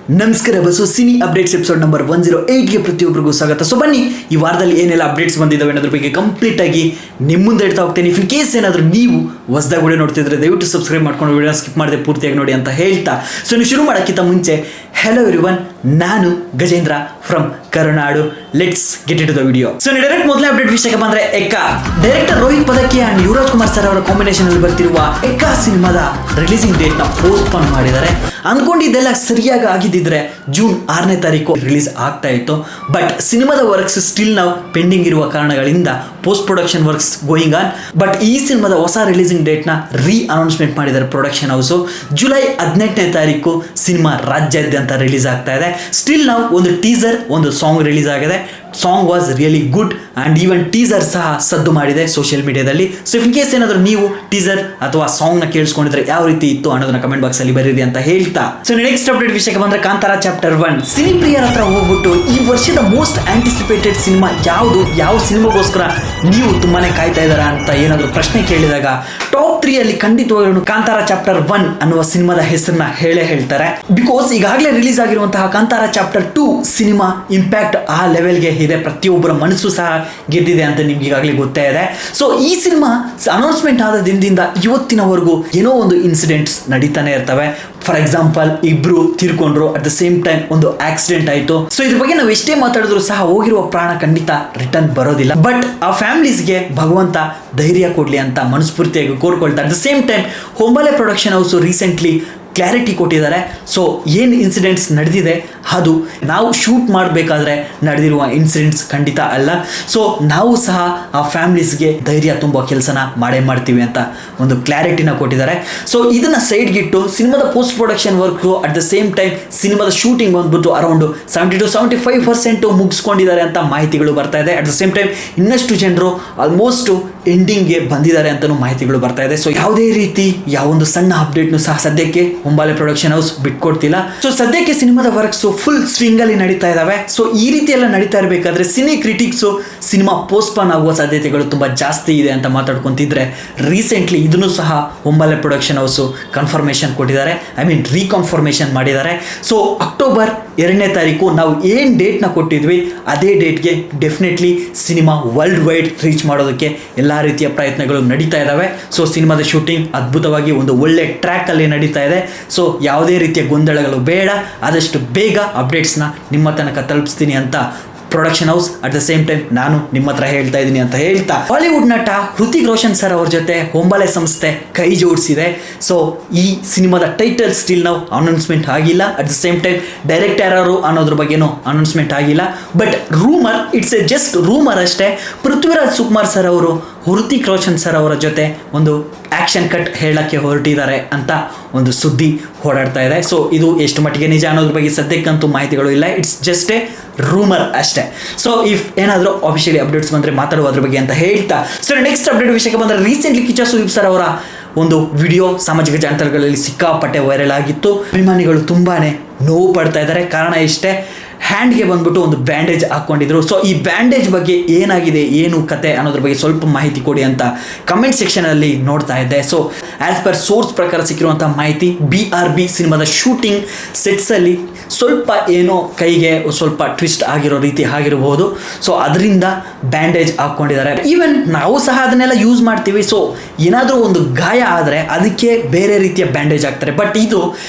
ನಮಸ್ಕಾರ bus cine updates episode number 108ಗೆ ಪ್ರತಿಯೊಬ್ಬರಿಗೂ ಸ್ವಾಗತ. ಸೊ ಬನ್ನಿ, ಈ ವಾರದಲ್ಲಿ ಏನೆಲ್ಲ ಅಪ್ಡೇಟ್ಸ್ ಬಂದಿದ್ದಾವೆ ಅನ್ನೋದ್ರ ಬಗ್ಗೆ ಕಂಪ್ಲೀಟ್ ಆಗಿ ನಿಮ್ಮ ಮುಂದೆ ಇಡ್ತಾ ಹೋಗ್ತೇನೆ. ಇಫ್ ಇನ್ ಕೇಸ್ ಏನಾದರೂ ನೀವು ಹೊಸದಾಗಿ ವಿಡಿಯೋ ನೋಡ್ತಿದ್ರೆ ದಯವಿಟ್ಟು ಸಬ್ಸ್ಕ್ರೈಬ್ ಮಾಡ್ಕೊಂಡು ವಿಡಿಯೋ ಸ್ಕಿಪ್ ಮಾಡದೆ ಪೂರ್ತಿಯಾಗಿ ನೋಡಿ ಅಂತ ಹೇಳ್ತಾ, ಸೊ ನೀವು ಶುರು ಮಾಡೋಕ್ಕಿಂತ ಮುಂಚೆ ಹೆಲೋ ಎವ್ರಿವನ್, ನಾನು Gajendra from Karunadu. Let's get it to the video. So direct ಮೊದಲನೇ ಅಪ್ಡೇಟ್ ವಿಷಯಕ್ಕೆ ಬಂದ್ರೆ, Ekka director Rohit Padaki and Yuvaraj Kumar sir ಅವರ ಕಾಂಬಿನೇಷನ್ ಅಲ್ಲಿ ಬರ್ತಿರುವ ಎಕ್ಕಾ ಸಿನಿಮಾದ ರಿಲೀಸಿಂಗ್ ಡೇಟ್ ನ ಪೋಸ್ಟ್ಪೋನ್ ಮಾಡಿದ್ದಾರೆ. ಅನ್ಕೊಂಡಿದ್ದೆಲ್ಲ ಸರಿಯಾಗಿ ಆಗಿದ್ದಿದ್ರೆ ಜೂನ್ 6ನೇ ತಾರೀಕು ರಿಲೀಸ್ ಆಗ್ತಾ ಇತ್ತು. ಬಟ್ ಸಿನಿಮಾದ ವರ್ಕ್ಸ್ ಸ್ಟಿಲ್ ನಾವು ಪೆಂಡಿಂಗ್ ಇರುವ ಕಾರಣಗಳಿಂದ post production works going on. But ಈ ಸಿನಿಮಾದ ಹೊಸ ರಿಲೀಸಿಂಗ್ ಡೇಟ್ ನ ರೀ ಅನೌನ್ಸ್ಮೆಂಟ್ ಮಾಡಿದ್ದಾರೆ ಪ್ರೊಡಕ್ಷನ್ ಹೌಸ್. ಜುಲೈ 18ನೇ ತಾರೀಕು ಸಿನಿಮಾ ರಾಜ್ಯಾದ್ಯಂತ ರಿಲೀಸ್ ಆಗ್ತಾ ಇದೆ. ಸ್ಟಿಲ್ ನಾವು ಒಂದು ಟೀಸರ್, ಒಂದು ಸಾಂಗ್ ರಿಲೀಸ್ ಆಗಿದೆ. Song was really good and even teaser ಸಹ ಸದ್ದು ಮಾಡಿದೆ ಸೋಷಿಯಲ್ ಮೀಡಿಯಾದಲ್ಲಿ. ಸೊ ಇನ್ ಕೇಸ್ ಏನಾದರೂ ನೀವು ಟೀಸರ್ ಅಥವಾ ಸಾಂಗ್ನ ಕೇಳಿಸ್ಕೊಂಡಿದ್ರೆ ಯಾವ ರೀತಿ ಇತ್ತು ಅನ್ನೋದನ್ನ ಕಮೆಂಟ್ ಬಾಕ್ಸಲ್ಲಿ ಬರೀರಿ ಅಂತ ಹೇಳ್ತಾ, ಸೊ ನೆಕ್ಸ್ಟ್ ಅಪ್ಡೇಟ್ ವಿಷಯಕ್ಕೆ ಬಂದರೆ ಕಾಂತಾರ ಚಾಪ್ಟರ್ 1. ಸಿನಿ ಪ್ರಿಯರ ಹತ್ರ ಹೋಗ್ಬಿಟ್ಟು ಈ ವರ್ಷದ ಮೋಸ್ಟ್ ಆಂಟಿಸಿಪೇಟೆಡ್ ಸಿನಿಮಾ ಯಾವುದು, ಯಾವ ಸಿನಿಮಾಗೋಸ್ಕರ ನೀವು ತುಂಬಾನೇ ಕಾಯ್ತಾ ಇದ್ದಾರಾ ಅಂತ ಏನಾದರೂ ಪ್ರಶ್ನೆ ಕೇಳಿದಾಗ ಟಾಪ್ 3 ಅಲ್ಲಿ ಖಂಡಿತವಾಗ್ಲೂ ಕಾಂತಾರ ಚಾಪ್ಟರ್ 1 ಅನ್ನುವ ಸಿನಿಮಾದ ಹೆಸರನ್ನ ಹೇಳ್ತಾರೆ. ಬಿಕಾಸ್ ಈಗಾಗಲೇ ರಿಲೀಸ್ ಆಗಿರುವಂತಹ ಕಾಂತಾರ ಚಾಪ್ಟರ್ 2 ಸಿನಿಮಾ ಇಂಪ್ಯಾಕ್ಟ್ ಆ ಲೆವೆಲ್ಗೆ ಇದೆ, ಪ್ರತಿಯೊಬ್ಬರ ಮನಸ್ಸು ಸಹ ಗೆದ್ದಿದೆ ಅಂತ ನಿಮ್ಗೆ ಈಗಾಗಲೇ ಗೊತ್ತೇ ಇದೆ. ಸೊ ಈ ಸಿನಿಮಾ ಅನೌನ್ಸ್ಮೆಂಟ್ ಆದ ದಿನದಿಂದ ಇವತ್ತಿನವರೆಗೂ ಏನೋ ಒಂದು ಇನ್ಸಿಡೆಂಟ್ಸ್ ನಡೀತಾನೆ ಇರ್ತವೆ. ಫಾರ್ ಎಕ್ಸಾಂಪಲ್, ಇಬ್ರು ತೀರ್ಕೊಂಡ್ರು, ಅಟ್ ದ ಸೇಮ್ ಟೈಮ್ ಒಂದು ಆಕ್ಸಿಡೆಂಟ್ ಆಯಿತು. ಸೊ ಇದ್ರ ಬಗ್ಗೆ ನಾವು ಎಷ್ಟೇ ಮಾತಾಡಿದ್ರು ಸಹ ಹೋಗಿರುವ ಪ್ರಾಣ ಖಂಡಿತ ರಿಟರ್ನ್ ಬರೋದಿಲ್ಲ. ಬಟ್ ಆ ಫ್ಯಾಮಿಲೀಸ್ಗೆ ಭಗವಂತ ಧೈರ್ಯ ಕೊಡ್ಲಿ ಅಂತ ಮನಸ್ಫೂರ್ತಿಯಾಗಿ ಕೋರ್ಕೊಳ್ತಾ, at the same time Hombale production house recently clarity ಕೊಟ್ಟಿದ್ದಾರೆ. ಸೊ ಏನು ಇನ್ಸಿಡೆಂಟ್ಸ್ ನಡೆದಿದೆ ಅದು ನಾವು ಶೂಟ್ ಮಾಡಬೇಕಾದ್ರೆ ನಡೆದಿರುವ ಇನ್ಸಿಡೆಂಟ್ಸ್ ಖಂಡಿತ ಅಲ್ಲ. ಸೊ ನಾವು ಸಹ ಆ ಫ್ಯಾಮಿಲೀಸ್ಗೆ ಧೈರ್ಯ ತುಂಬ ಕೆಲಸನ ಮಾಡೇ ಮಾಡ್ತೀವಿ ಅಂತ ಒಂದು ಕ್ಲಾರಿಟಿನ ಕೊಟ್ಟಿದ್ದಾರೆ. ಸೊ ಇದನ್ನು ಸೈಡ್ಗಿಟ್ಟು ಸಿನಿಮಾದ post production work at the same time ಸಿನಿಮಾದ ಶೂಟಿಂಗ್ ಬಂದ್ಬಿಟ್ಟು ಅರೌಂಡ್ 70-75% ಮುಗಿಸ್ಕೊಂಡಿದ್ದಾರೆ ಅಂತ ಮಾಹಿತಿಗಳು ಬರ್ತಾ ಇದೆ. ಅಟ್ ದ ಸೇಮ್ ಟೈಮ್ ಇನ್ನಷ್ಟು ಜನರು ಆಲ್ಮೋಸ್ಟ್ ಎಂಡಿಂಗ್ಗೆ ಬಂದಿದ್ದಾರೆ ಅಂತಲೂ ಮಾಹಿತಿಗಳು ಬರ್ತಾ ಇದೆ. ಸೊ ಯಾವುದೇ ರೀತಿ ಯಾವೊಂದು ಸಣ್ಣ ಅಪ್ಡೇಟ್ನು ಸಹ ಸದ್ಯಕ್ಕೆ ಹೊಂಬಾಲೆ ಪ್ರೊಡಕ್ಷನ್ ಹೌಸ್ ಬಿಟ್ಕೊಡ್ತಿಲ್ಲ. ಸೊ ಸದ್ಯಕ್ಕೆ ಸಿನಿಮಾದ ವರ್ಕ್ಸ್ ಫುಲ್ ಸ್ವಿಂಗ್ ಅಲ್ಲಿ ನಡೀತಾ ಇದಾವೆ. ಸೊ ಈ ರೀತಿ ಎಲ್ಲ ನಡೀತಾ ಇರಬೇಕಾದ್ರೆ ಸಿನಿ ಕ್ರಿಟಿಕ್ಸ್ ಸಿನಿಮಾ ಪೋಸ್ಟ್ಪೋನ್ ಆಗುವ ಸಾಧ್ಯತೆಗಳು ತುಂಬಾ ಜಾಸ್ತಿ ಇದೆ ಅಂತ ಮಾತಾಡ್ಕೊಂತಿದ್ರೆ, ರೀಸೆಂಟ್ಲಿ ಇದನ್ನು ಸಹ ಹೊಂಬಾಲೆ ಪ್ರೊಡಕ್ಷನ್ ಹೌಸ್ ಕನ್ಫರ್ಮೇಶನ್ ಕೊಟ್ಟಿದ್ದಾರೆ, ಐ ಮೀನ್ ರೀಕನ್ಫರ್ಮೇಶನ್ ಮಾಡಿದ್ದಾರೆ. ಸೊ ಅಕ್ಟೋಬರ್ 2ನೇ ತಾರೀಕು ನಾವು ಏನು ಡೇಟ್ನ ಕೊಟ್ಟಿದ್ವಿ ಅದೇ ಡೇಟ್ಗೆ definitely cinema world wide reach ಮಾಡೋದಕ್ಕೆ ಎಲ್ಲ ರೀತಿಯ ಪ್ರಯತ್ನಗಳು ನಡೀತಾ ಇದ್ದಾವೆ. ಸೊ ಸಿನಿಮಾದ ಶೂಟಿಂಗ್ ಅದ್ಭುತವಾಗಿ ಒಂದು ಒಳ್ಳೆ ಟ್ರ್ಯಾಕಲ್ಲಿ ನಡೀತಾ ಇದೆ. ಸೊ ಯಾವುದೇ ರೀತಿಯ ಗೊಂದಲಗಳು ಬೇಡ, ಆದಷ್ಟು ಬೇಗ ಅಪ್ಡೇಟ್ಸ್ನ ನಿಮ್ಮ ತನಕ ತಲುಪಿಸ್ತೀನಿ ಅಂತ production house at the same time ನಾನು ನಿಮ್ಮ ಹತ್ರ ಹೇಳ್ತಾ ಇದ್ದೀನಿ ಅಂತ ಹೇಳ್ತಾ, ಬಾಲಿವುಡ್ ನಟ ಹೃತಿಕ್ ರೋಷನ್ ಸರ್ ಅವ್ರ ಜೊತೆ ಹೊಂಬಾಲೆ ಸಂಸ್ಥೆ ಕೈ ಜೋಡಿಸಿದೆ. ಸೊ ಈ ಸಿನಿಮಾದ ಟೈಟಲ್ ಸ್ಟಿಲ್ ನಾವು ಅನೌನ್ಸ್ಮೆಂಟ್ ಆಗಿಲ್ಲ. At the same time direct ಯಾರು ಅನ್ನೋದ್ರ ಬಗ್ಗೆನೂ ಅನೌನ್ಸ್ಮೆಂಟ್ ಆಗಿಲ್ಲ. But rumour, it's A just rumour ಅಷ್ಟೇ. ಪೃಥ್ವಿರಾಜ್ ಸುಕುಮಾರ್ ಸರ್ ಅವರು ಹೃತಿಕ್ ರೋಷನ್ ಸರ್ ಅವರ ಜೊತೆ ಒಂದು ಆಕ್ಷನ್ ಕಟ್ ಹೇಳಕ್ಕೆ ಹೊರಟಿದ್ದಾರೆ ಅಂತ ಒಂದು ಸುದ್ದಿ ಓಡಾಡ್ತಾ ಇದೆ. ಸೊ ಇದು ಎಷ್ಟು ಮಟ್ಟಿಗೆ ನಿಜ ಅನ್ನೋದ್ರ ಬಗ್ಗೆ ಸದ್ಯಕ್ಕಂತೂ ಮಾಹಿತಿಗಳು ಇಲ್ಲ. ಇಟ್ಸ್ ಜಸ್ಟ್ ಎ ರೂಮರ್ ಅಷ್ಟೇ. ಸೊ ಇಫ್ ಏನಾದರೂ ಆಫಿಷಿಯಲಿ ಅಪ್ಡೇಟ್ಸ್ ಬಂದರೆ ಮಾತಾಡುವುದ್ರ ಬಗ್ಗೆ ಅಂತ ಹೇಳ್ತಾ, ಸೊ ನೆಕ್ಸ್ಟ್ ಅಪ್ಡೇಟ್ ವಿಷಯಕ್ಕೆ ಬಂದರೆ, ರೀಸೆಂಟ್ಲಿ ಕಿಚ್ಚ ಸುದೀಪ್ ಸರ್ ಅವರ ಒಂದು ವಿಡಿಯೋ ಸಾಮಾಜಿಕ ಜಾಲತಾಣಗಳಲ್ಲಿ ಸಿಕ್ಕಾಪಟ್ಟೆ ವೈರಲ್ ಆಗಿತ್ತು. ಅಭಿಮಾನಿಗಳು ತುಂಬಾನೇ ನೋವು ಪಡ್ತಾ ಇದ್ದಾರೆ. ಕಾರಣ ಇಷ್ಟೇ, ಹ್ಯಾಂಡ್ಗೆ ಬಂದ್ಬಿಟ್ಟು ಒಂದು ಬ್ಯಾಂಡೇಜ್ ಹಾಕ್ಕೊಂಡಿದ್ರು. ಸೊ ಈ ಬ್ಯಾಂಡೇಜ್ ಬಗ್ಗೆ ಏನಾಗಿದೆ, ಏನು ಕತೆ ಅನ್ನೋದ್ರ ಬಗ್ಗೆ ಸ್ವಲ್ಪ ಮಾಹಿತಿ ಕೊಡಿ ಅಂತ ಕಮೆಂಟ್ ಸೆಕ್ಷನಲ್ಲಿ ನೋಡ್ತಾ ಇದ್ದೆ. ಸೊ ಆ್ಯಸ್ ಪರ್ ಸೋರ್ಸ್ ಪ್ರಕಾರ ಸಿಕ್ಕಿರುವಂಥ ಮಾಹಿತಿ, BRB ಸಿನಿಮಾದ ಶೂಟಿಂಗ್ ಸೆಟ್ಸಲ್ಲಿ ಸ್ವಲ್ಪ ಏನೋ ಕೈಗೆ ಸ್ವಲ್ಪ ಟ್ವಿಸ್ಟ್ ಆಗಿರೋ ರೀತಿ ಆಗಿರಬಹುದು. ಸೊ ಅದರಿಂದ ಬ್ಯಾಂಡೇಜ್ ಹಾಕ್ಕೊಂಡಿದ್ದಾರೆ. ಈವನ್ ನಾವು ಸಹ ಅದನ್ನೆಲ್ಲ ಯೂಸ್ ಮಾಡ್ತೀವಿ. ಸೊ ಏನಾದರೂ ಒಂದು ಗಾಯ ಆದರೆ ಅದಕ್ಕೆ ಬೇರೆ ರೀತಿಯ ಬ್ಯಾಂಡೇಜ್ ಹಾಕ್ತಾರೆ. ಬಟ್ ಇದು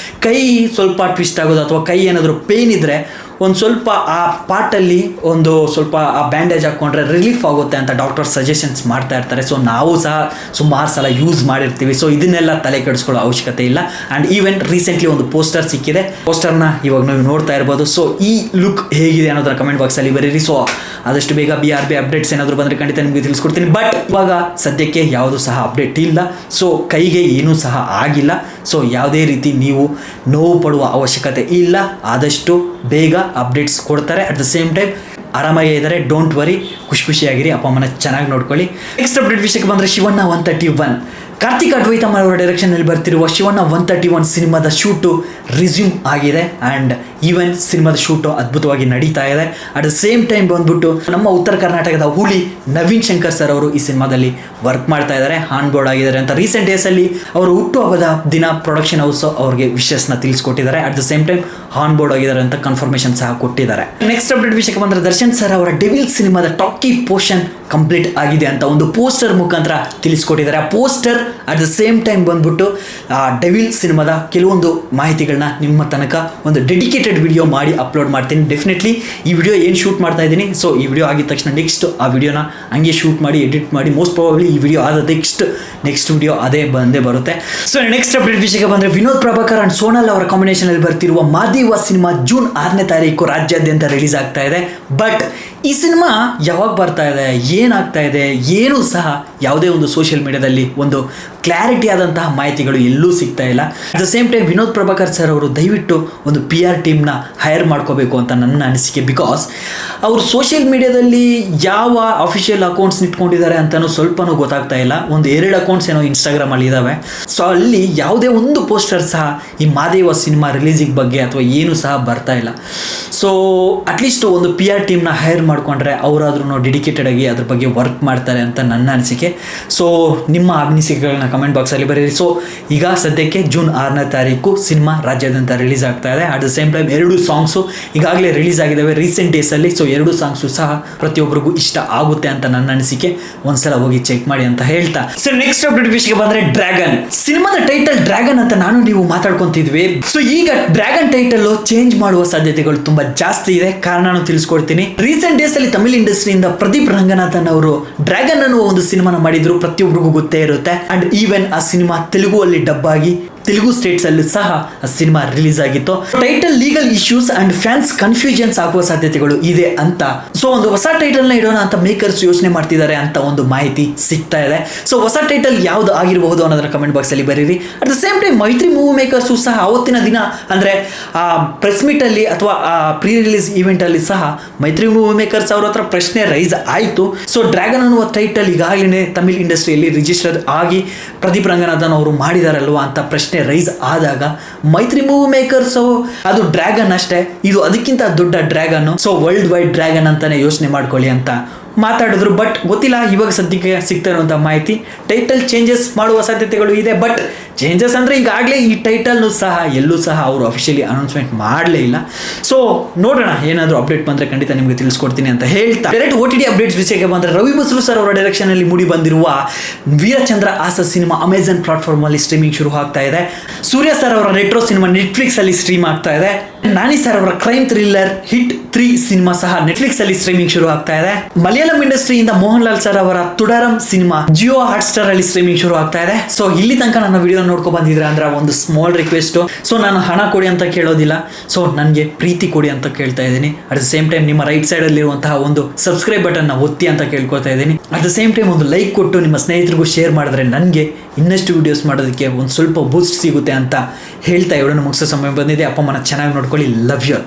ಕೈ ಸ್ವಲ್ಪ ಟ್ವಿಸ್ಟ್ ಆಗೋದು ಅಥವಾ ಕೈ ಏನಾದರೂ ಪೇನ್ ಇದ್ದರೆ ಒಂದು ಸ್ವಲ್ಪ ಆ ಪಾರ್ಟಲ್ಲಿ ಒಂದು ಸ್ವಲ್ಪ ಆ ಬ್ಯಾಂಡೇಜ್ ಹಾಕ್ಕೊಂಡ್ರೆ ರಿಲೀಫ್ ಆಗುತ್ತೆ ಅಂತ ಡಾಕ್ಟರ್ ಸಜೆಷನ್ಸ್ ಮಾಡ್ತಾ ಇರ್ತಾರೆ. ಸೊ ನಾವು ಸಹ ಸುಮಾರು ಸಲ ಯೂಸ್ ಮಾಡಿರ್ತೀವಿ. ಸೊ ಇದನ್ನೆಲ್ಲ ತಲೆ ಕೆಡಿಸ್ಕೊಳ್ಳೋ ಅವಶ್ಯಕತೆ ಇಲ್ಲ. ಆ್ಯಂಡ್ ಈವನ್ ರೀಸೆಂಟ್ಲಿ ಒಂದು ಪೋಸ್ಟರ್ ಸಿಕ್ಕಿದೆ, ಪೋಸ್ಟರ್ನ ಇವಾಗ ನೀವು ನೋಡ್ತಾ ಇರ್ಬೋದು. ಸೊ ಈ ಲುಕ್ ಹೇಗಿದೆ ಅನ್ನೋದರ ಕಮೆಂಟ್ ಬಾಕ್ಸಲ್ಲಿ ಬರೀರಿ. ಸೊ ಆದಷ್ಟು ಬೇಗ BRB ಅಪ್ಡೇಟ್ಸ್ ಏನಾದರೂ ಬಂದರೆ ಖಂಡಿತ ನಿಮಗೆ ತಿಳಿಸ್ಕೊಡ್ತೀನಿ. ಬಟ್ ಇವಾಗ ಸದ್ಯಕ್ಕೆ ಯಾವುದೂ ಸಹ ಅಪ್ಡೇಟ್ ಇಲ್ಲ. ಸೊ ಕೈಗೆ ಏನೂ ಸಹ ಆಗಿಲ್ಲ. ಸೊ ಯಾವುದೇ ರೀತಿ ನೀವು ನೋವು ಪಡುವ ಅವಶ್ಯಕತೆ ಇಲ್ಲ. ಆದಷ್ಟು ಬೇಗ ಅಪ್ಡೇಟ್ಸ್ ಕೊಡ್ತಾರೆ. ಅಟ್ ದ ಸೇಮ್ ಟೈಮ್ ಆರಾಮಾಗಿ ಇದ್ದಾರೆ, ಡೋಂಟ್ ವರಿ, ಖುಷಿಯಾಗಿರಿ, ಅಪ್ಪ ಅಮ್ಮನ ಚೆನ್ನಾಗಿ ನೋಡ್ಕೊಳ್ಳಿ. ನೆಕ್ಸ್ಟ್ ಅಪ್ಡೇಟ್ ವಿಷಯಕ್ಕೆ ಬಂದರೆ, ಶಿವಣ್ಣ 131 ಕಾರ್ತಿಕ್ ಅಡ್ವೈತಮ್ ಅವರ ಡೈರೆಕ್ಷನ್ ಅಲ್ಲಿ ಬರ್ತಿರುವ ಶಿವಣ್ಣ 131 ಸಿನಿಮಾದ ಶೂಟು ರಿಸ್ಯೂಮ್ ಆಗಿದೆ ಆ್ಯಂಡ್ ಈವನ್ ಸಿನಿಮಾದ ಶೂಟು ಅದ್ಭುತವಾಗಿ ನಡೀತಾ ಇದೆ. ಅಟ್ ದ ಸೇಮ್ ಟೈಮ್ ಬಂದ್ಬಿಟ್ಟು ನಮ್ಮ ಉತ್ತರ ಕರ್ನಾಟಕದ ಹುಲಿ ನವೀನ್ ಶಂಕರ್ ಸರ್ ಅವರು ಈ ಸಿನಿಮಾದಲ್ಲಿ ವರ್ಕ್ ಮಾಡ್ತಾ ಇದ್ದಾರೆ, ಆನ್ ಬೋರ್ಡ್ ಆಗಿದ್ದಾರೆ ಅಂತ ರೀಸೆಂಟ್ ಡೇಸಲ್ಲಿ ಅವರು ಹುಟ್ಟುಹಬ್ಬದ ದಿನ ಪ್ರೊಡಕ್ಷನ್ ಹೌಸ್ ಅವ್ರಿಗೆ ವಿಶಸ್ನ ತಿಳಿಸ್ಕೊಟ್ಟಿದ್ದಾರೆ. At the same time on board ಆಗಿದ್ದಾರೆ ಅಂತ ಕನ್ಫರ್ಮೇಶನ್ ಸಹ ಕೊಟ್ಟಿದ್ದಾರೆ. ನೆಕ್ಸ್ಟ್ ಅಪ್ಡೇಟ್ ವಿಷಯಕ್ಕೆ ಬಂದರೆ ದರ್ಶನ್ ಸರ್ ಅವರ ಡೆವಿಲ್ ಸಿನಿಮಾದ ಟಾಕಿ ಪೋರ್ಷನ್ ಕಂಪ್ಲೀಟ್ ಆಗಿದೆ ಅಂತ ಒಂದು ಪೋಸ್ಟರ್ ಮುಖಾಂತರ ತಿಳಿಸ್ಕೊಟ್ಟಿದ್ದಾರೆ. ಆ poster at the same time ಬಂದ್ಬಿಟ್ಟು ಡೆವಿಲ್ ಸಿನಿಮಾದ ಕೆಲವೊಂದು ಮಾಹಿತಿಗಳನ್ನ ನಿಮ್ಮ ತನಕ ಒಂದು ಡೆಡಿಕೇಟೆಡ್ ವಿಡಿಯೋ ಮಾಡಿ ಅಪ್ಲೋಡ್ ಮಾಡ್ತೀನಿ. ಡೆಫಿನೆಟ್ಲಿ ಈ ವಿಡಿಯೋ ಏನು ಶೂಟ್ ಮಾಡ್ತಾ ಇದ್ದೀನಿ, ಸೊ ಈ ವಿಡಿಯೋ ಆಗಿದ ತಕ್ಷಣ ನೆಕ್ಸ್ಟ್ ಆ ವಿಡಿಯೋನ ಹಂಗೆ ಶೂಟ್ ಮಾಡಿ ಎಡಿಟ್ ಮಾಡಿ ಮೋಸ್ಟ್ ಪ್ರಾಬಬ್ಲಿ ಈ ವಿಡಿಯೋ ಆದ ನೆಕ್ಸ್ಟ್ ವಿಡಿಯೋ ಅದೇ ಬಂದೇ ಬರುತ್ತೆ. ಸೊ ನೆಕ್ಸ್ಟ್ ಅಪ್ಡೇಟ್ ವಿಷಯಕ್ಕೆ ಬಂದರೆ ವಿನೋದ್ ಪ್ರಭಾಕರ್ ಅಂಡ್ ಸೋನಲ್ ಅವರ ಕಾಂಬಿನೇಷನ್ ಅಲ್ಲಿ ಬರ್ತಿರುವ ಮಾದೇವ ಸಿನಿಮಾ ಜೂನ್ 6ನೇ ತಾರೀಕು ರಾಜ್ಯಾದ್ಯಂತ ರಿಲೀಸ್ ಆಗ್ತಾ ಇದೆ. ಬಟ್ ಈ ಸಿನಿಮಾ ಯಾವಾಗ ಬರ್ತಾ ಇದೆ, ಏನಾಗ್ತಾ ಇದೆ, ಏನೂ ಸಹ ಯಾವುದೇ ಒಂದು ಸೋಷಿಯಲ್ ಮೀಡಿಯಾದಲ್ಲಿ ಒಂದು ಕ್ಲಾರಿಟಿ ಆದಂತಹ ಮಾಹಿತಿಗಳು ಎಲ್ಲೂ ಸಿಗ್ತಾ ಇಲ್ಲ. At the same time Vinod Prabhakar sir ಅವರು ದಯವಿಟ್ಟು ಒಂದು PR ಟೀಮ್ನ ಹೈರ್ ಮಾಡ್ಕೋಬೇಕು ಅಂತ ನನ್ನ ಅನಿಸಿಕೆ. ಬಿಕಾಸ್ ಅವರು ಸೋಷಿಯಲ್ ಮೀಡಿಯಾದಲ್ಲಿ ಯಾವ ಅಫಿಷಿಯಲ್ ಅಕೌಂಟ್ಸ್ ಇಟ್ಕೊಂಡಿದ್ದಾರೆ ಅಂತಲೂ ಸ್ವಲ್ಪನೂ ಗೊತ್ತಾಗ್ತಾ ಇಲ್ಲ. ಒಂದು 2 ಅಕೌಂಟ್ಸ್ ಏನೋ ಇನ್ಸ್ಟಾಗ್ರಾಮಲ್ಲಿ ಇದ್ದಾವೆ. ಸೊ ಅಲ್ಲಿ ಯಾವುದೇ ಒಂದು ಪೋಸ್ಟರ್ ಸಹ ಈ ಮಾದೇವ ಸಿನಿಮಾ ರಿಲೀಸಿಗೆ ಬಗ್ಗೆ ಅಥವಾ ಏನೂ ಸಹ ಬರ್ತಾ ಇಲ್ಲ. ಸೊ ಅಟ್ಲೀಸ್ಟ್ ಒಂದು PR ಟೀಮ್ನ ಹೈರ್ ಮಾಡಿಕೊಂಡ್ರೆ ಅವರಾದ್ರೂ ಡೆಡಿಕೇಟೆಡ್ ಆಗಿ ಅದ್ರ ಬಗ್ಗೆ ವರ್ಕ್ ಮಾಡ್ತಾರೆ ಅಂತ ನನ್ನ ಅನಿಸಿಕೆ. ಸೊ ನಿಮ್ಮ ಅನಿಸಿಕೆಗಳನ್ನ ಕಮೆಂಟ್ ಬಾಕ್ಸಲ್ಲಿ ಬರೀರಿ. ಸೊ ಈಗ ಸದ್ಯಕ್ಕೆ ಜೂನ್ 6ನೇ ತಾರೀಕು ಸಿನಿಮಾ ರಾಜ್ಯಾದ್ಯಂತ ರಿಲೀಸ್ ಆಗ್ತಾ ಇದೆ. At the same time 2 songs ಈಗಾಗಲೇ ರಿಲೀಸ್ ಆಗಿದ್ದಾವೆ ರೀಸೆಂಟ್ ಡೇಸಲ್ಲಿ. ಸೊ 2 ಸಾಂಗ್ಸು ಸಹ ಪ್ರತಿಯೊಬ್ಬರಿಗೂ ಇಷ್ಟ ಆಗುತ್ತೆ ಅಂತ ನನ್ನ ಅನಿಸಿಕೆ. ಒಂದ್ಸಲ ಹೋಗಿ ಚೆಕ್ ಮಾಡಿ ಅಂತ ಹೇಳ್ತಾ, ಸೊ ನೆಕ್ಸ್ಟ್ ಅಪ್ಡೇಟ್ ವಿಷಯಕ್ಕೆ ಬಂದರೆ ಡ್ರ್ಯಾಗನ್ ಸಿನಿಮಾದ ಟೈಟಲ್ ಡ್ರ್ಯಾಗನ್ ಅಂತ ನಾನು ನೀವು ಮಾತಾಡ್ಕೊಂತಿದ್ವಿ. ಸೊ ಈಗ ಡ್ರ್ಯಾಗನ್ ಟೈಟಲ್ ಚೇಂಜ್ ಮಾಡುವ ಸಾಧ್ಯತೆಗಳು ತುಂಬಾ ಜಾಸ್ತಿ ಇದೆ. ಕಾರಣನೂ ತಿಳಿಸ್ಕೊಡ್ತೀನಿ. ರೀಸೆಂಟ್ ಡೇಸ್ ಅಲ್ಲಿ ತಮಿಳ್ ಇಂಡಸ್ಟ್ರಿಯಿಂದ ಪ್ರದೀಪ್ ರಂಗನಾಥನ್ ಅವರು ಡ್ರ್ಯಾಗನ್ ಅನ್ನುವ ಒಂದು ಸಿನಿಮಾನ ಮಾಡಿದ್ರು, ಪ್ರತಿಯೊಬ್ಬರಿಗೂ ಗೊತ್ತೇ ಇರುತ್ತೆ. ಅಂಡ್ ಈವನ್ ಆ ಸಿನಿಮಾ ತೆಲುಗು ಅಲ್ಲಿ ಡಬ್ ಆಗಿ ತೆಲುಗು ಸ್ಟೇಟ್ಸ್ ಅಲ್ಲಿ ಸಹ ಆ ಸಿನಿಮಾ ರಿಲೀಸ್ ಆಗಿತ್ತು. Title legal issues and fans confusions ಆಗುವ ಸಾಧ್ಯತೆಗಳು ಇದೆ ಅಂತ, ಸೊ ಒಂದು ಹೊಸ ಟೈಟಲ್ ನ ಇಡೋಣ ಅಂತ ಮೇಕರ್ಸ್ ಯೋಚನೆ ಮಾಡ್ತಿದ್ದಾರೆ ಅಂತ ಒಂದು ಮಾಹಿತಿ ಸಿಗ್ತಾ ಇದೆ. ಸೊ ಹೊಸ ಟೈಟಲ್ ಯಾವ್ದು ಆಗಿರಬಹುದು ಅನ್ನೋದನ್ನ ಕಮೆಂಟ್ ಬಾಕ್ಸ್ ಅಲ್ಲಿ ಬರೀರಿ. ಅಟ್ ದ ಸೇಮ್ ಟೈಮ್ ಮೈತ್ರಿ ಮೂವಿ ಮೇಕರ್ಸ್ ಸಹ ಅವತ್ತಿನ ದಿನ ಅಂದ್ರೆ ಆ ಪ್ರೆಸ್ ಮೀಟ್ ಅಲ್ಲಿ ಅಥವಾ ಪ್ರೀ ರಿಲೀಸ್ ಇವೆಂಟ್ ಅಲ್ಲಿ ಸಹ ಮೈತ್ರಿ ಮೂವಿ ಮೇಕರ್ಸ್ ಅವ್ರ ಹತ್ರ ಪ್ರಶ್ನೆ ರೈಸ್ ಆಯಿತು. ಸೊ ಡ್ರ್ಯಾಗನ್ ಅನ್ನುವ ಟೈಟಲ್ ಈಗಾಗಲೇ ತಮಿಳ್ ಇಂಡಸ್ಟ್ರಿಯಲ್ಲಿ ರಿಜಿಸ್ಟರ್ ಆಗಿ ಪ್ರದೀಪ್ ರಂಗನಾಥನ್ ಅವರು ಮಾಡಿದಾರಲ್ವಾ ಅಂತ ಪ್ರಶ್ನೆ ರೈಸ್ ಆದಾಗ ಮೈತ್ರಿ ಮೂವಿ ಮೇಕರ್ಸ್ ಅದು ಡ್ರ್ಯಾಗನ್ ಅಷ್ಟೇ, ಇದು ಅದಕ್ಕಿಂತ ದೊಡ್ಡ dragon, so world wide dragon ಅಂತಾನೆ ಯೋಚನೆ ಮಾಡ್ಕೊಳ್ಳಿ ಅಂತ ಮಾತಾಡಿದ್ರು. ಬಟ್ ಗೊತ್ತಿಲ್ಲ, ಇವಾಗ ಸದ್ಯಕ್ಕೆ ಸಿಗ್ತಾ ಇರುವಂಥ ಮಾಹಿತಿ ಟೈಟಲ್ ಚೇಂಜಸ್ ಮಾಡುವ ಸಾಧ್ಯತೆಗಳು ಇದೆ. ಬಟ್ ಚೇಂಜಸ್ ಅಂದರೆ ಈಗಾಗಲೇ ಈ ಟೈಟಲ್ನು ಸಹ ಎಲ್ಲೂ ಸಹ ಅವರು ಅಫಿಷಿಯಲಿ ಅನೌನ್ಸ್ಮೆಂಟ್ ಮಾಡಲೇ ಇಲ್ಲ. ಸೊ ನೋಡೋಣ, ಏನಾದರೂ ಅಪ್ಡೇಟ್ ಬಂದರೆ ಖಂಡಿತ ನಿಮಗೆ ತಿಳಿಸ್ಕೊಡ್ತೀನಿ ಅಂತ ಹೇಳ್ತಾ ಡೈರೆಕ್ಟ್ OTT ಅಪ್ಡೇಟ್ಸ್ ವಿಷಯಕ್ಕೆ ಬಂದರೆ ರವಿ ಬಸ್ರು ಸರ್ ಅವರ ಡೈರೆಕ್ಷನ್ ಅಲ್ಲಿ ಮೂಡಿ ಬಂದಿರುವ ವೀರಚಂದ್ರ ಆಸ ಸಿನಿಮಾ ಅಮೆಜಾನ್ ಪ್ಲಾಟ್ಫಾರ್ಮ್ ಅಲ್ಲಿ ಸ್ಟ್ರೀಮಿಂಗ್ ಶುರು ಆಗ್ತಾ ಇದೆ. ಸೂರ್ಯ ಸರ್ ಅವರ ರೆಟ್ರೋ ಸಿನಿಮಾ ನೆಟ್ಫ್ಲಿಕ್ಸ್ ಅಲ್ಲಿ ಸ್ಟ್ರೀಮ್ ಆಗ್ತಾ ಇದೆ. ನಾನಿ ಸರ್ ಅವರ ಕ್ರೈಮ್ ಥ್ರಿಲ್ಲರ್ ಹಿಟ್ 3 ಸಿನಿಮಾ ಸಹ ನೆಟ್ಫ್ಲಿಕ್ಸ್ ಅಲ್ಲಿ ಸ್ಟ್ರೀಮಿಂಗ್ ಶುರು ಆಗ್ತಾ ಇದೆ. ಮಲಯಾಳಂ ಇಂಡಸ್ಟ್ರಿಯಿಂದ ಮೋಹನ್ ಲಾಲ್ ಸರ್ ಅವರ ತುಡಾರಂ ಸಿನಿಮಾ ಜಿಯೋ ಹಾಟ್ ಸ್ಟಾರ್ ಅಲ್ಲಿ ಸ್ಟ್ರೀಮಿಂಗ್ ಶುರು ಆಗ್ತಾ ಇದೆ. ಸೊ ಇಲ್ಲಿ ತನಕ ನನ್ನ ವಿಡಿಯೋ ನೋಡ್ಕೊ ಬಂದಿದ್ರೆ ಅಂದ್ರೆ ಒಂದು ಸ್ಮಾಲ್ ರಿಕ್ವೆಸ್ಟ್, ಸೊ ನಾನು ಹಣ ಕೊಡಿ ಅಂತ ಕೇಳೋದಿಲ್ಲ, ಸೊ ನನಗೆ ಪ್ರೀತಿ ಕೊಡಿ ಅಂತ ಕೇಳ್ತಾ ಇದ್ದೀನಿ. ಅಟ್ ದ ಸೇಮ್ ಟೈಮ್ ನಿಮ್ಮ ರೈಟ್ ಸೈಡ್ ಅಲ್ಲಿರುವಂತಹ ಒಂದು ಸಬ್ಸ್ಕ್ರೈಬ್ ಬಟನ್ ನ ಒತ್ತಿ ಅಂತ ಕೇಳ್ಕೊತಾ ಇದ್ದೀನಿ. ಅಟ್ ದ ಸೇಮ್ ಟೈಮ್ ಒಂದು ಲೈಕ್ ಕೊಟ್ಟು ನಿಮ್ಮ ಸ್ನೇಹಿತರಿಗೂ ಶೇರ್ ಮಾಡಿದ್ರೆ ನನಗೆ ಇನ್ನಷ್ಟು ವಿಡಿಯೋಸ್ ಮಾಡೋದಕ್ಕೆ ಒಂದು ಸ್ವಲ್ಪ ಬೂಸ್ಟ್ ಸಿಗುತ್ತೆ ಅಂತ ಹೇಳ್ತಾ ಇವರನ್ನು ಮುಗಿಸೋ ಸಮಯ ಬಂದಿದೆ. ಅಪ್ಪ ಅಮ್ಮನ ಚೆನ್ನಾಗಿ ನೋಡ್ಕೊಳ್ಳಿ. Love you.